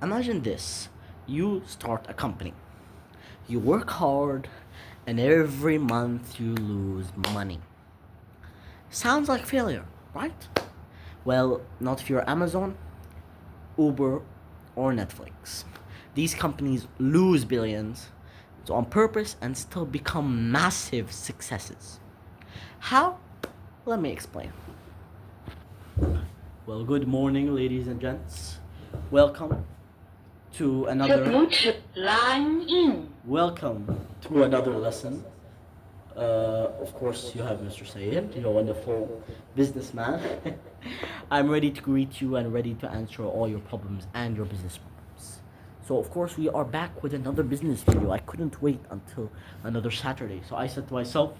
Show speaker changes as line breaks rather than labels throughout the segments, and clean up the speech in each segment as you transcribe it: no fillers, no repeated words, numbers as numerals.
Imagine this. You start a company. You work hard and every month you lose money. Sounds like failure, right? Well, not if you're Amazon, Uber, or Netflix. These companies lose billions on purpose and still become massive successes. How? Let me explain. Well, good morning, ladies and gents. Welcome to another.
Line in.
Welcome to another lesson. Of course, you have Mr. Sayed, you're a wonderful businessman. I'm ready to greet you and ready to answer all your problems and your business problems. So, of course, we are back with another business video. I couldn't wait until another Saturday. So I said to myself,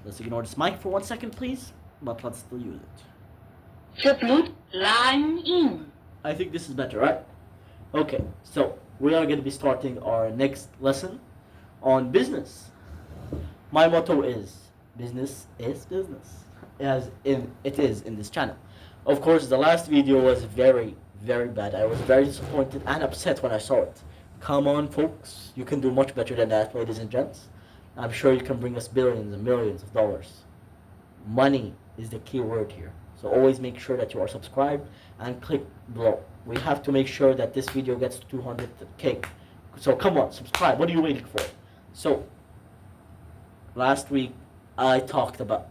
let's ignore this mic for 1 second, please, but let's still use it.
Line in.
I think this is better, right? Okay, so we are going to be starting our next lesson on business. My motto is business is business, as in it is in this channel. Of course, the last video was very, very bad. I was very disappointed and upset when I saw it. Come on, folks, you can do much better than that, ladies and gents. I'm sure you can bring us billions and millions of dollars. Money is the key word here. So always make sure that you are subscribed and click below. We have to make sure that this video gets to 200k. So come on, subscribe. What are you waiting for? So last week I talked about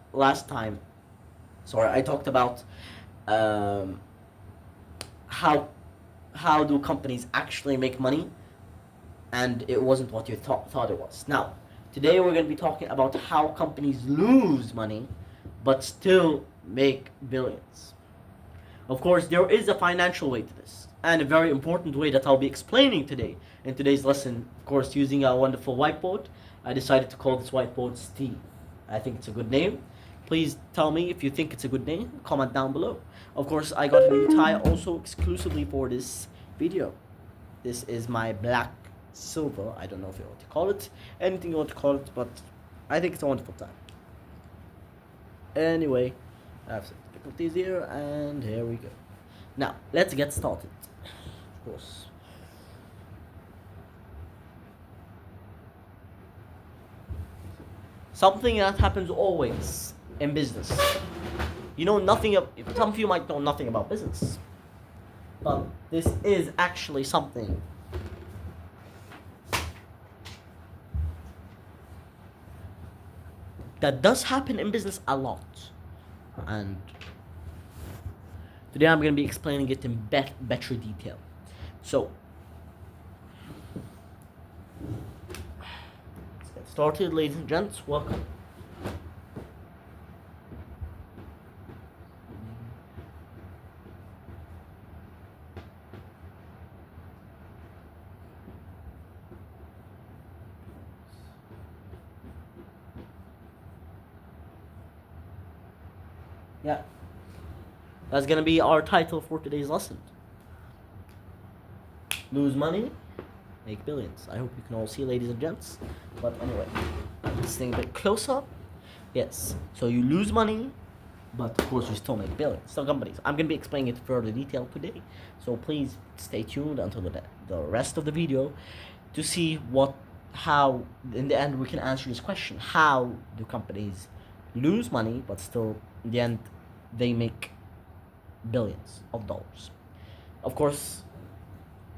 how do companies actually make money, and it wasn't what you thought it was. Now, today we're going to be talking about how companies lose money but still make billions. Of course, there is a financial way to this, and a very important way that I'll be explaining today in today's lesson. Of course, using a wonderful whiteboard. I decided to call this whiteboard Steve. I think it's a good name. Please tell me if you think it's a good name. Comment down below. Of course, I got a new tie also exclusively for this video. This is my black silver. I don't know if you want to call it anything you want to call it, but I think it's a wonderful tie. Anyway, I have some difficulties here, and here we go. Now, let's get started. Of course. Something that happens always in business. You know nothing of, some of you might know nothing about business, but this is actually something that does happen in business a lot. And today I'm going to be explaining it in better detail. So, let's get started, ladies and gents. Welcome. Yeah. That's gonna be our title for today's lesson. Lose money, make billions. I hope you can all see, ladies and gents. But anyway, this thing a bit closer. Yes. So you lose money, but of course you still make billions. Some companies. I'm gonna be explaining it further detail today. So please stay tuned until the rest of the video to see how in the end we can answer this question. How do companies lose money but still in the end they make billions of dollars? Of course,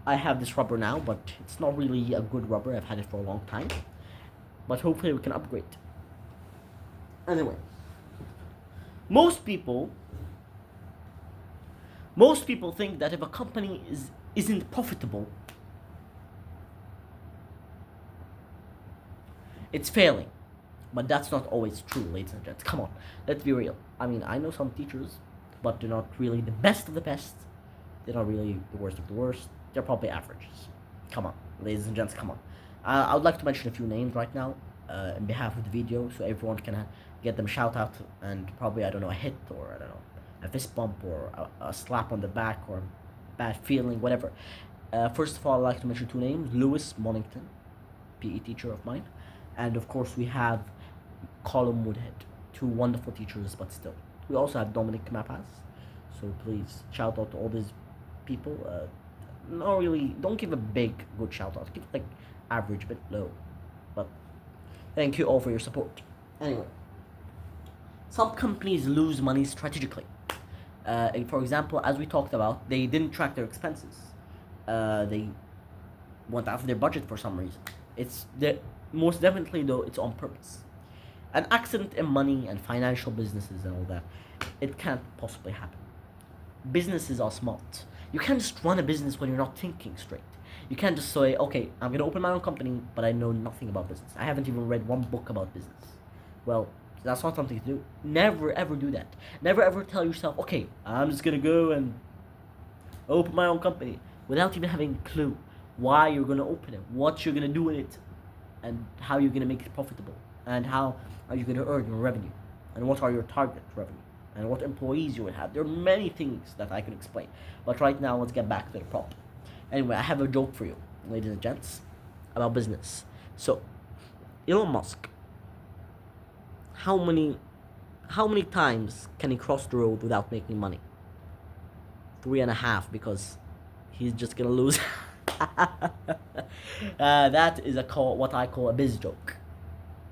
I have this rubber now, but it's not really a good rubber. I've had it for a long time, but hopefully we can upgrade. Anyway, most people think that if a company isn't profitable, it's failing. But that's not always true, ladies and gents. Come on, let's be real. I mean, I know some teachers, but they're not really the best of the best. They're not really the worst of the worst. They're probably averages. Come on, ladies and gents, come on. I would like to mention a few names right now on behalf of the video, so everyone can get them shout out and probably, I don't know, a hit or, I don't know, a fist bump or a slap on the back or bad feeling, whatever. First of all, I'd like to mention two names. Lewis Monington, PE teacher of mine. And of course, we have Colin Woodhead, two wonderful teachers, but still. We also have Dominic Mapas, so please shout out to all these people. not really. Don't give a big good shout out. Give like average, bit low. But thank you all for your support. Anyway, some companies lose money strategically. For example, as we talked about, they didn't track their expenses. They went after their budget for some reason. It's the most definitely though it's on purpose. An accident in money and financial businesses and all that, it can't possibly happen. Businesses are smart. You can't just run a business when you're not thinking straight. You can't just say, okay, I'm gonna open my own company, but I know nothing about business. I haven't even read one book about business. Well, that's not something to do. Never ever do that. Never ever tell yourself, okay, I'm just gonna go and open my own company without even having a clue why you're gonna open it, what you're gonna do with it, and how you're gonna make it profitable, and how are you gonna earn your revenue, and what are your target revenue, and what employees you will have. There are many things that I can explain, but right now let's get back to the problem. Anyway, I have a joke for you, ladies and gents, about business. So, Elon Musk, how many times can he cross the road without making money? 3.5, because he's just gonna lose. That is what I call a biz joke.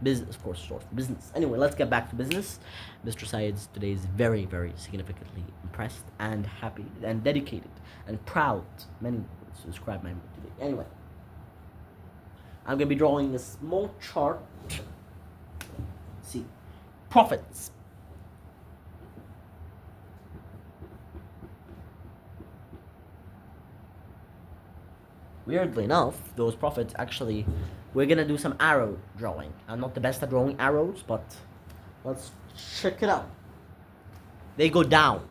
Business, of course, short for business. Anyway, let's get back to business. Mr. Syed today is very, very significantly impressed and happy and dedicated and proud. Many words to describe my mood today. Anyway, I'm gonna be drawing a small chart. See, profits. Weirdly enough, those profits actually, we're gonna do some arrow drawing. I'm not the best at drawing arrows, but let's check it out. They go down,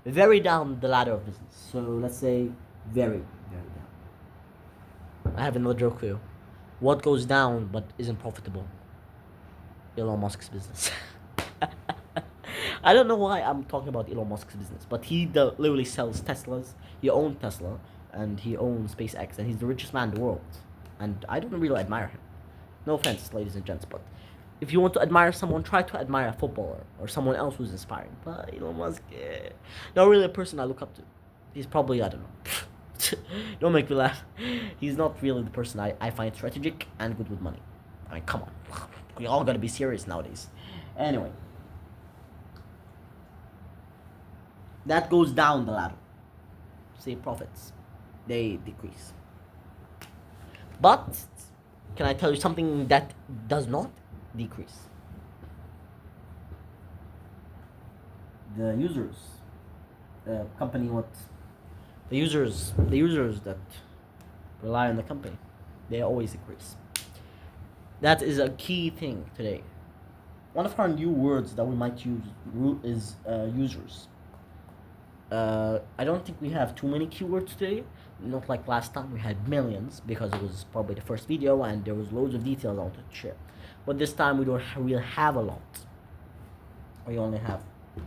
very down the ladder of business. So let's say very, very down. I have another joke for you. What goes down but isn't profitable? Elon Musk's business. I don't know why I'm talking about Elon Musk's business, but he literally sells Teslas. He owns Tesla, and he owns SpaceX, and he's the richest man in the world. And I don't really admire him. No offense, ladies and gents, but if you want to admire someone, try to admire a footballer or someone else who's inspiring. But Elon Musk, not really a person I look up to. He's probably, I don't know. Don't make me laugh. He's not really the person I find strategic and good with money. I mean, come on. We all gotta be serious nowadays. Anyway. That goes down the ladder. Say profits. They decrease. But can I tell you something that does not decrease? The users, company, what the users that rely on the company, they always decrease. That is a key thing today. One of our new words that we might use is users. I don't think we have too many keywords today. Not like last time, we had millions because it was probably the first video and there was loads of details I wanted to share. But this time we don't really have a lot. We only have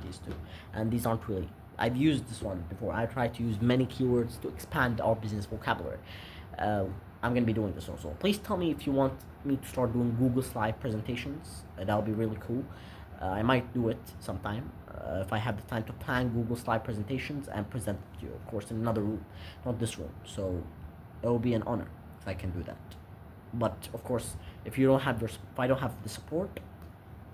these two, and these aren't really. I've used this one before. I tried to use many keywords to expand our business vocabulary. I'm gonna be doing this also. Please tell me if you want me to start doing Google slide presentations. That'll be really cool. I might do it sometime if I have the time to plan Google slide presentations and present it to you, of course, in another room, not this room. So it will be an honor if I can do that. But of course, if I don't have the support,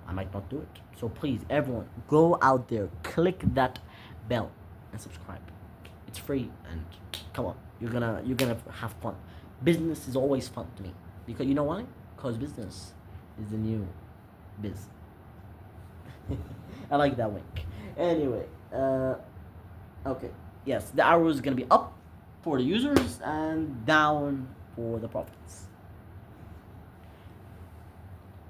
I might not do it. So please, everyone, go out there, click that bell, and subscribe. It's free, and come on, you're gonna have fun. Business is always fun to me because you know why? Because business is the new biz. I like that wink. Anyway, okay. Yes, the arrow is gonna be up for the users and down for the profits.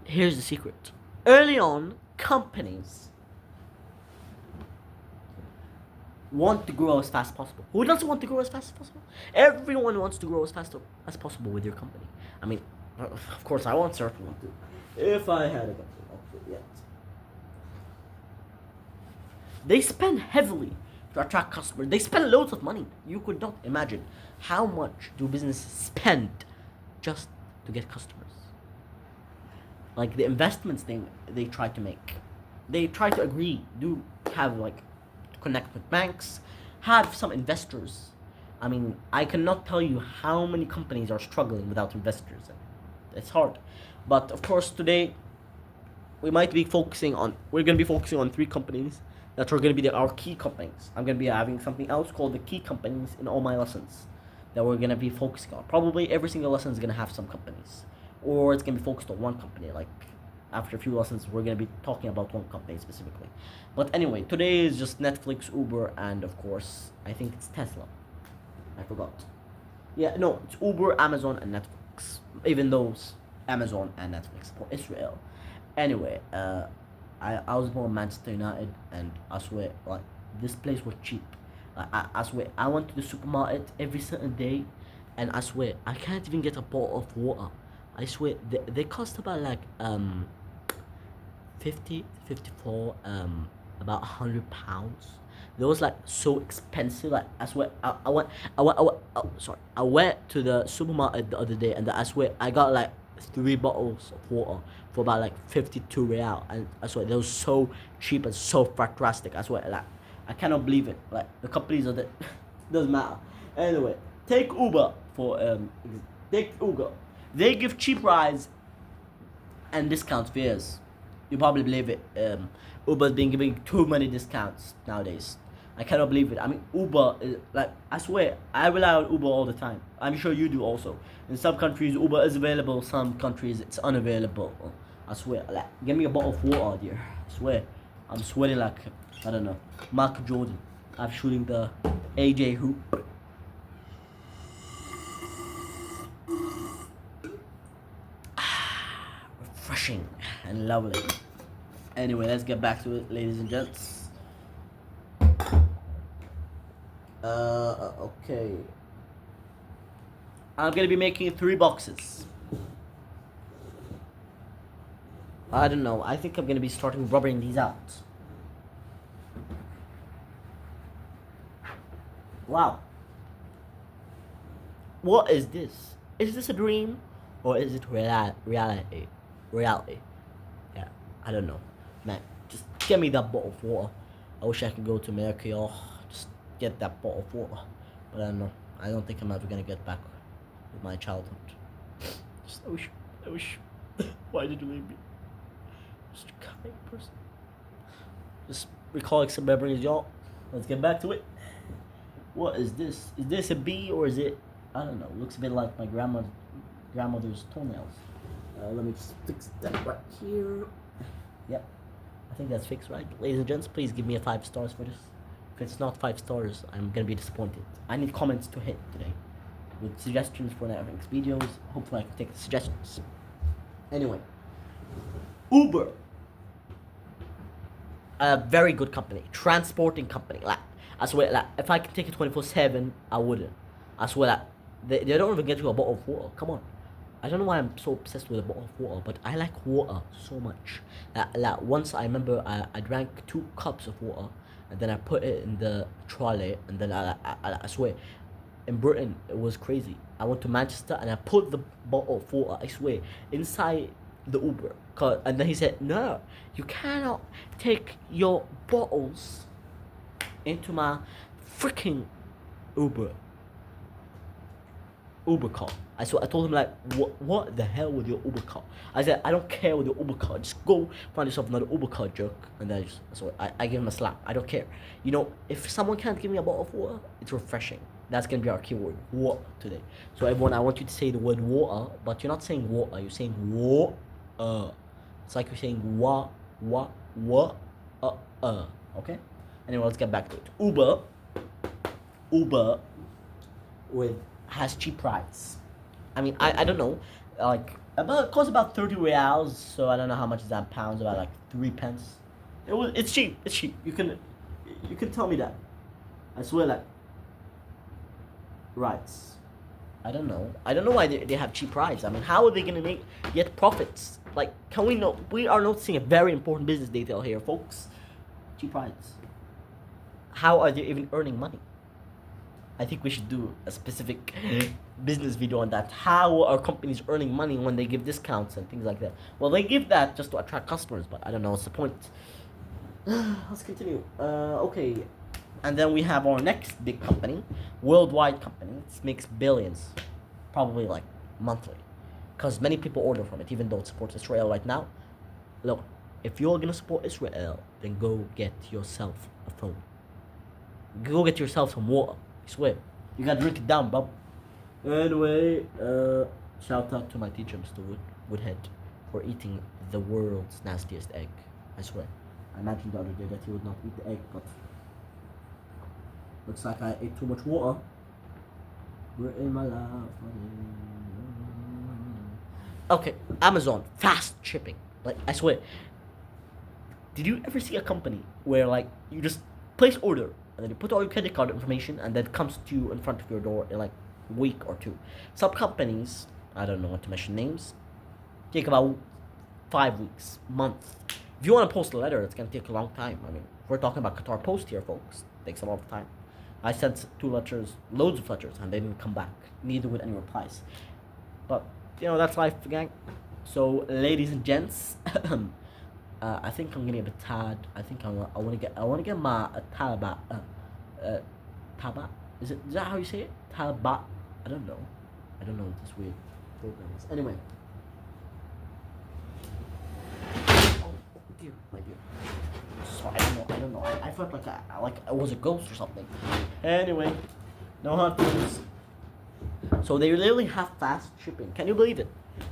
Here's the secret. Early on, companies want to grow as fast as possible. Who doesn't want to grow as fast as possible? Everyone wants to grow as fast as possible with your company. I mean, of course, I want certainly to. If I had a company, not yet. They spend heavily to attract customers. They spend loads of money. You could not imagine how much do businesses spend just to get customers. Like the investments they try to make. They try to agree, do have like connect with banks, have some investors, I mean, I cannot tell you how many companies are struggling without investors. It's hard. But of course, today we're going to be focusing on three companies that are going to be our key companies. I'm going to be having something else called the key companies in all my lessons that we're going to be focusing on. Probably every single lesson is going to have some companies, or it's going to be focused on one company. Like after a few lessons, we're going to be talking about one company specifically. But anyway, today is just Netflix, Uber, and of course, I think it's Tesla. I forgot. Yeah, no, it's Uber, Amazon, and Netflix. Even those Amazon and Netflix for Israel. Anyway, I was born in Manchester United, and I swear, like this place was cheap. I swear, I went to the supermarket every single day, and I swear I can't even get a bottle of water. I swear they cost about like 50, 54, about £100. They was like so expensive. Like I swear, I went to the supermarket the other day, and I swear I got like 3 bottles of water for about like 52 real, and I swear they was so cheap and so fantastic. I swear, like I cannot believe it. Like the companies are that doesn't matter. Anyway, take Uber for take Uber. They give cheap rides and discount fares. You probably believe it. Uber's been giving too many discounts nowadays. I cannot believe it. I mean, Uber is like, I swear, I rely on Uber all the time. I'm sure you do also. In some countries, Uber is available. Some countries, it's unavailable. I swear. Like, give me a bottle of water, dear. I swear. I'm sweating like, I don't know, Michael Jordan. I'm shooting the AJ hoop. Refreshing and lovely. Anyway, let's get back to it, ladies and gents. Okay. I'm gonna be making 3 boxes. I don't know. I think I'm gonna be starting rubbing these out. Wow. What is this? Is this a dream, or is it reality? Reality. Yeah. I don't know. Man, just get me that bottle of water. I wish I could go to America, or just get that bottle of water. But I don't know. I don't think I'm ever gonna get back with my childhood. Just, I wish. Why did you leave me? Just a kind person. Just recalling some memories, y'all. Let's get back to it. What is this? Is this a bee or is it? I don't know. It looks a bit like my grandmother's toenails. Let me just fix that right here. Yep. I think that's fixed, right? Ladies and gents, please give me a 5 stars for this. If it's not 5 stars, I'm gonna be disappointed. I need comments to hit today with suggestions for next videos. Hopefully I can take the suggestions. Anyway, Uber, a very good company, transporting company. Like I swear, like if I can take it 24/7, I wouldn't. I swear that they don't even get you a bottle of water. Come on. I don't know why I'm so obsessed with a bottle of water, but I like water so much. Like once I remember I drank 2 cups of water, and then I put it in the trolley, and then I swear, in Britain it was crazy. I went to Manchester and I put the bottle of water, I swear, inside the Uber. And then he said, no, you cannot take your bottles into my freaking Uber car. I told him like, what the hell with your Uber car? I said, I don't care with your Uber car. Just go find yourself another Uber car, jerk. And then I give him a slap. I don't care. You know, if someone can't give me a bottle of water, it's refreshing. That's gonna be our keyword, water, today. So everyone, I want you to say the word water, but you're not saying water. You're saying water. It's like you're saying okay? Anyway, let's get back to it. Uber has cheap rides. I mean, I don't know, like it costs about 30 reals. So I don't know how much is that pounds. About like 3 pence. It's cheap. It's cheap. You can tell me that. I swear, like rides. I don't know why they have cheap rides. I mean, how are they gonna get profits? Like, can we know? We are noticing a very important business detail here, folks. Cheap rides. How are they even earning money? I think we should do a specific business video on that. How are companies earning money when they give discounts and things like that? Well, they give that just to attract customers, but I don't know what's the point. Let's continue. Okay, And then we have our next big company, worldwide company. It makes billions, probably like monthly, because many people order from it, even though it supports Israel right now. Look, if you're gonna support Israel, then go get yourself a phone. Go get yourself some water. I swear, you gotta drink it down, bub. Anyway, shout out to my teacher, Mr. Woodhead, for eating the world's nastiest egg. I swear. I imagined the other day that he would not eat the egg, but looks like I ate too much water. We're in my life. Okay, Amazon, fast shipping. Like, I swear. Did you ever see a company where, like, you just place order and then you put all your credit card information and then it comes to you in front of your door in like a week or two? Some companies, I don't know what to mention names, take about 5 weeks, months. If you want to post a letter, it's gonna take a long time. I mean, we're talking about Qatar Post here, folks. It takes a lot of time. I sent 2 letters, loads of letters, and they didn't come back, neither with any replies. But that's life, gang. So, ladies and gents, I think I'm getting a bit tired. I think I want to get my taba. Taba. Is that how you say it? Taba. I don't know what this weird program is. Anyway. Oh dear, my dear. So I don't know. I felt like I was a ghost or something. Anyway, no hard feelings. So they literally have fast shipping. Can you believe it?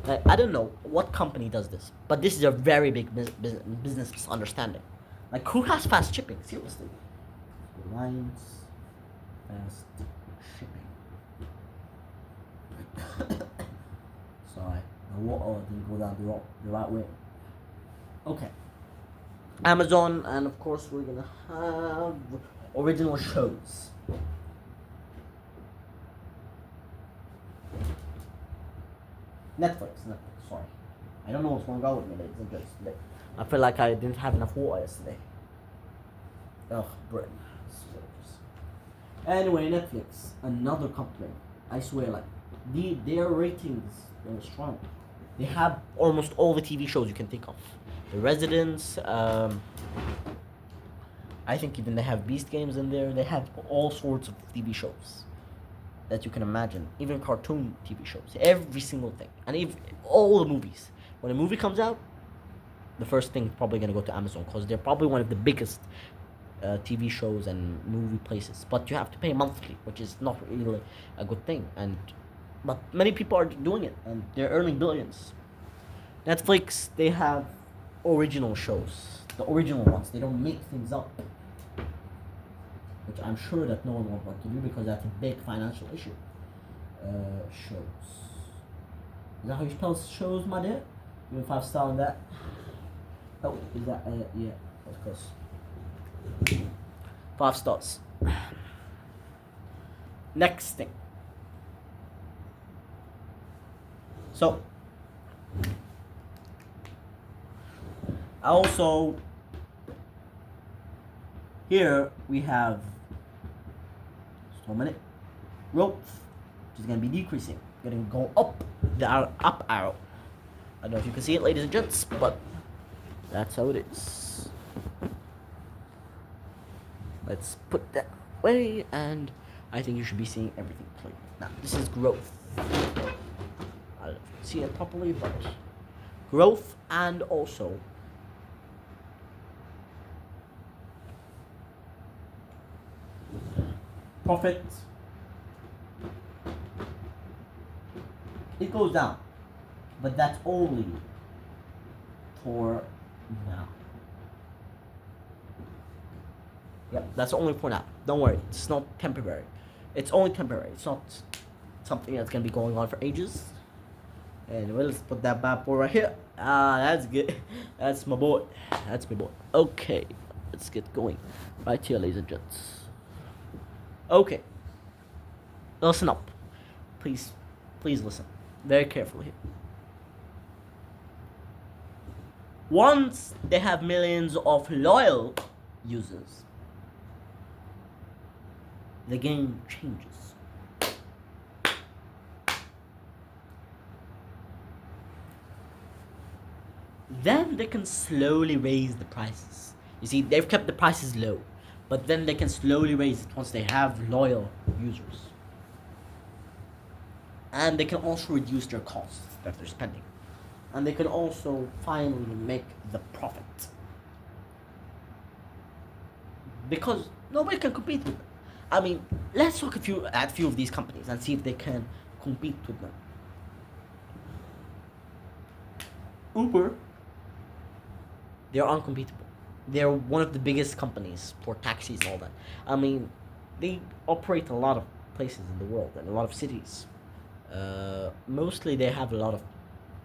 Like, I don't know what company does this, but this is a very big business misunderstanding. Like, who has fast shipping? Seriously. Reliance fast shipping. Sorry, the water didn't go down the right way. Okay. Amazon, and of course we're gonna have original shows. Netflix, sorry. I don't know what's going on with me, ladies and gents, today. I feel like I didn't have enough water yesterday. Ugh, Britain. Anyway, Netflix, another company. I swear, like, their ratings are strong. They have almost all the TV shows you can think of. The Residents, I think even they have Beast Games in there. They have all sorts of TV shows that you can imagine, even cartoon TV shows, every single thing, and even all the movies. When a movie comes out, the first thing probably gonna go to Amazon because they're probably one of the biggest TV shows and movie places. But you have to pay monthly, which is not really a good thing. But many people are doing it, and they're earning billions. Netflix, they have original shows, the original ones. They don't make things up, which I'm sure that no one will want to do because that's a big financial issue. Shows. Is that how you spell shows, my dear? Give me 5 star on that. Oh, is that, yeah, of course. 5 stars. Next thing. So, also, here we have just 1 minute. Growth, which is going to be decreasing. Going to go up, the up arrow. I don't know if you can see it, ladies and gents, but that's how it is. Let's put that away, and I think you should be seeing everything clearly. Now, this is growth. I don't know if you can see it properly, but growth, and also profit. It goes down, but that's only for now. Yep, that's only for now. Don't worry, it's not temporary. It's only temporary. It's not something that's gonna be going on for ages. And let's put that bad boy right here. That's good. That's my boy. That's my boy. Okay, let's get going. Right here, ladies and gents. Okay. Listen up. Please listen. Very carefully here. Once they have millions of loyal users, the game changes. Then they can slowly raise the prices. You see, they've kept the prices low. but then they can slowly raise it once they have loyal users. And they can also reduce their costs that they're spending. And they can also finally make the profit. Because nobody can compete with them. I mean, let's look at a few of these companies and see if they can compete with them. Uber, they're uncompetable. They're one of the biggest companies for taxis and all that. I mean, they operate a lot of places in the world and a lot of cities. Mostly, they have a lot of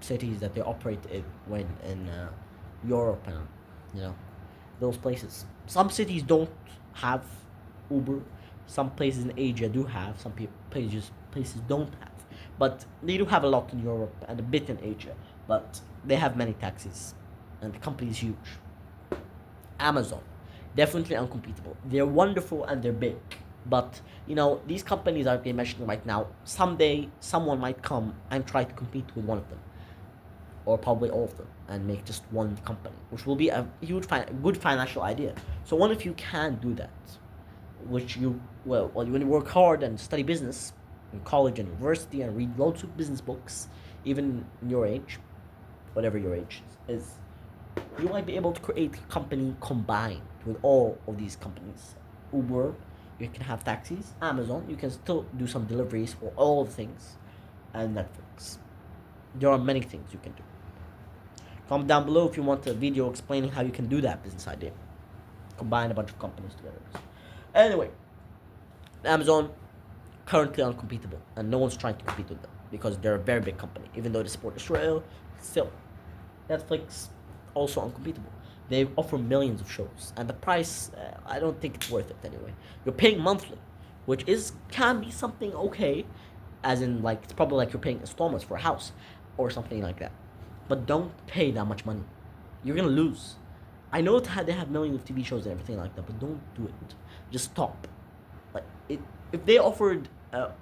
cities that they operate in when in Europe and you know those places. Some cities don't have Uber. Some places in Asia do have. Some places don't have. But they do have a lot in Europe and a bit in Asia. But they have many taxis, and the company is huge. Amazon, definitely uncompetable. They're wonderful and they're big, but these companies are being mentioned right now. Someday, someone might come and try to compete with one of them, or probably all of them, and make just one company, which will be a good financial idea. So, what if you can do that? Which when you work hard and study business in college and university and read loads of business books, even in your age, whatever your age is, you might be able to create a company combined with all of these companies. Uber, you can have taxis. Amazon, you can still do some deliveries for all the things. And Netflix. There are many things you can do. Comment down below if you want a video explaining how you can do that business idea. Combine a bunch of companies together. Anyway, Amazon, currently uncompetable, and no one's trying to compete with them because they're a very big company. Even though they support Israel, still, Netflix, also uncompetable. They offer millions of shows, and the price, I don't think it's worth it anyway. You're paying monthly, which can be something okay, as in like it's probably like you're paying installments for a house or something like that. But don't pay that much money. You're gonna lose. I know they have millions of TV shows and everything like that, but don't do it. Just stop. Like if they offered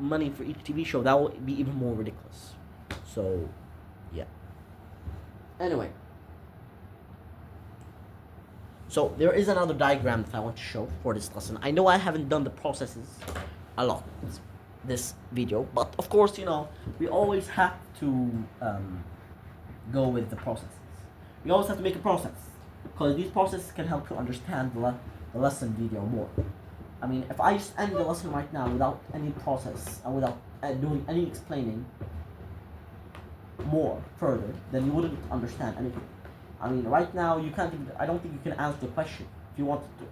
money for each TV show, that would be even more ridiculous. So, yeah. Anyway. So there is another diagram that I want to show for this lesson. I know I haven't done the processes a lot this video, but of course, we always have to go with the processes. We always have to make a process, because these processes can help you understand the lesson video more. I mean, if I just end the lesson right now without any process and without doing any explaining more further, then you wouldn't understand anything. I mean, right now I don't think you can answer the question if you wanted to,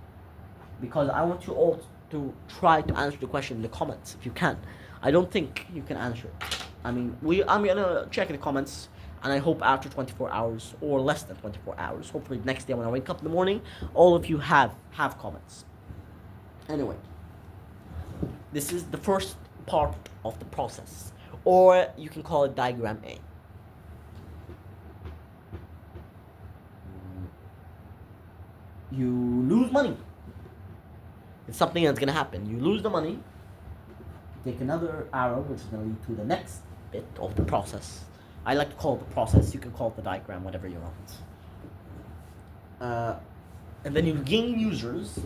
because I want you all to try to answer the question in the comments if you can. I don't think you can answer it. I mean, I'm gonna check in the comments, and I hope after 24 hours or less than 24 hours, hopefully the next day when I wake up in the morning, all of you have comments. Anyway, this is the first part of the process, or you can call it diagram A. You lose money. It's something that's gonna happen. You lose the money. Take another arrow, which is gonna lead to the next bit of the process. I like to call it the process. You can call it the diagram, whatever you want. And then you gain users.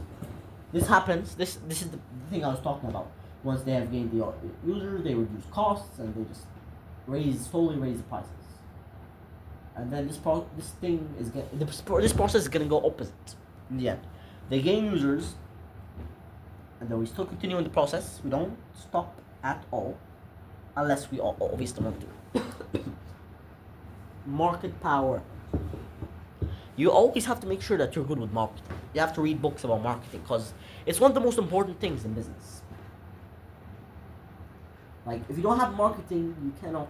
This happens. This is the thing I was talking about. Once they have gained the users, they reduce costs and they just slowly raise the prices. And then this process is gonna go opposite in the end. They gain users, and then we still continue in the process. We don't stop at all, unless we obviously want to. Market power. You always have to make sure that you're good with marketing. You have to read books about marketing, because it's one of the most important things in business. Like, if you don't have marketing, you cannot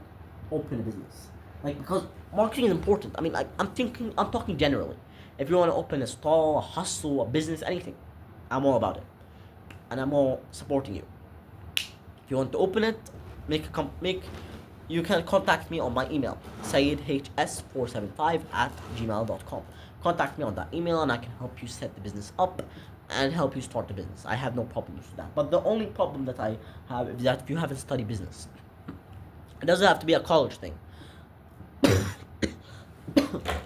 open a business. Like, because marketing is important. I mean, like, I'm talking generally. If you want to open a stall, a hustle, a business, anything, I'm all about it. And I'm all supporting you. If you want to open it, you can contact me on my email, sayedhs475@gmail.com. Contact me on that email and I can help you set the business up and help you start the business. I have no problems with that. But the only problem that I have is that if you haven't studied business, it doesn't have to be a college thing. Let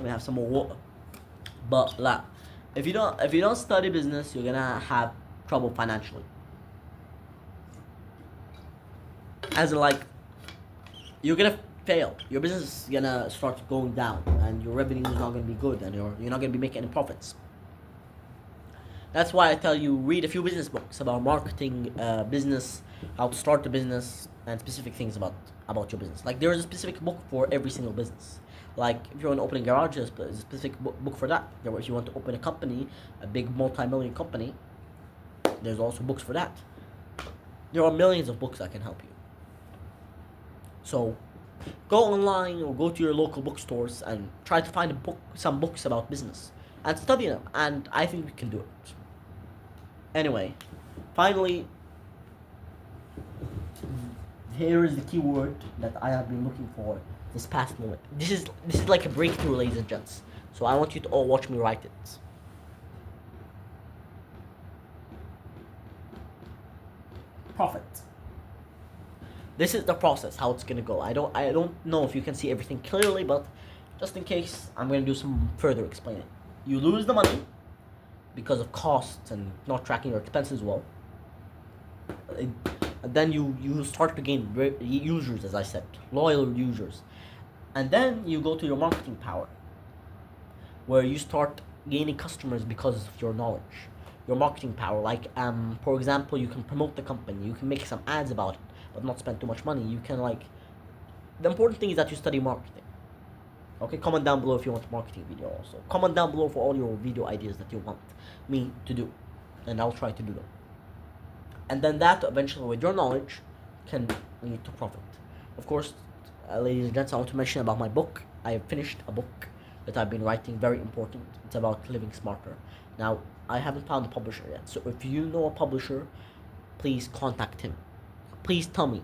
me have some more water. But if you don't study business, you're gonna have trouble financially. As in, like, you're gonna fail. Your business is gonna start going down, and your revenue is not gonna be good, and you're not gonna be making any profits. That's why I tell you, read a few business books about marketing, business, how to start a business, and specific things about your business. Like, there is a specific book for every single business. Like, if you want to open a garage, there's a specific book for that. If you want to open a company, a big multi-million company, there's also books for that. There are millions of books that can help you. So, go online or go to your local bookstores and try to find some books about business, and study them. And I think we can do it. Anyway, finally, here is the keyword that I have been looking for this past moment. This is like a breakthrough, ladies and gents. So I want you to all watch me write it. Profit. This is the process, how it's gonna go. I don't know if you can see everything clearly, but just in case, I'm gonna do some further explaining. You lose the money because of costs and not tracking your expenses well. And then you start to gain users, as I said, loyal users. And then you go to your marketing power, where you start gaining customers because of your knowledge, your marketing power. Like, for example, you can promote the company, you can make some ads about it, but not spend too much money. You can, like, the important thing is that you study marketing. Okay, comment down below if you want a marketing video also. Comment down below for all your video ideas that you want me to do, and I'll try to do them. And then that eventually, with your knowledge, can lead to profit. Of course, ladies and gents, I want to mention about my book. I have finished a book that I've been writing, very important. It's about living smarter. Now, I haven't found a publisher yet, so if you know a publisher, please contact him. Please tell me,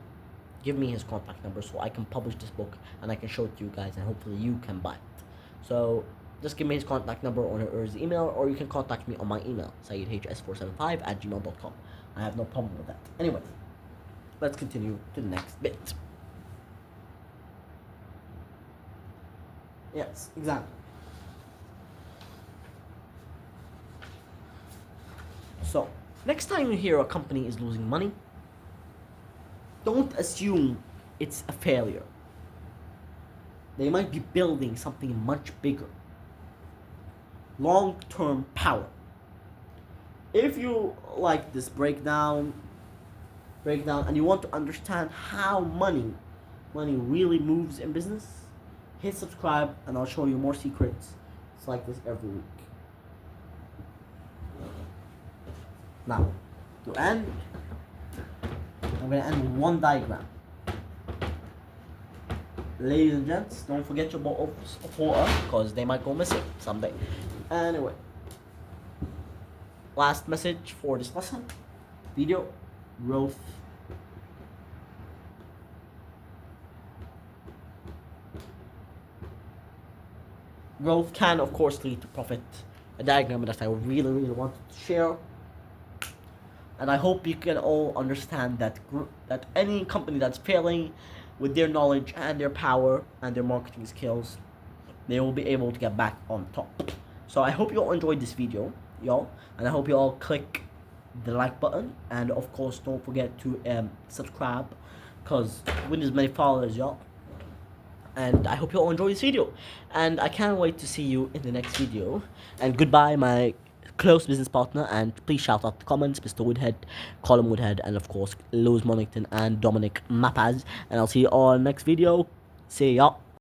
give me his contact number so I can publish this book and I can show it to you guys, and hopefully you can buy it. So just give me his contact number or his email, or you can contact me on my email, saeedhs475@gmail.com. I have no problem with that. Anyway, let's continue to the next bit. Yes, exactly. So, next time you hear a company is losing money, don't assume it's a failure. They might be building something much bigger. Long-term power. If you like this breakdown, and you want to understand how money really moves in business, hit subscribe and I'll show you more secrets. It's like this every week. Now, to end, I'm gonna end with one diagram. Ladies and gents, don't forget your bottles of water, because they might go missing someday. Anyway, last message for this lesson, video, growth. Growth can, of course, lead to profit. A diagram that I really wanted to share. And I hope you can all understand that that any company that's failing with their knowledge and their power and their marketing skills, they will be able to get back on top. So I hope you all enjoyed this video, y'all, and I hope you all click the like button, and of course don't forget to subscribe, because we need as many followers, y'all. And I hope you all enjoy this video, and I can't wait to see you in the next video. And goodbye, my close business partner, and please shout out the comments, Mr. Woodhead, Colin Woodhead, and of course Lewis Monington and Dominic Mapaz. And I'll see you all next video. See ya.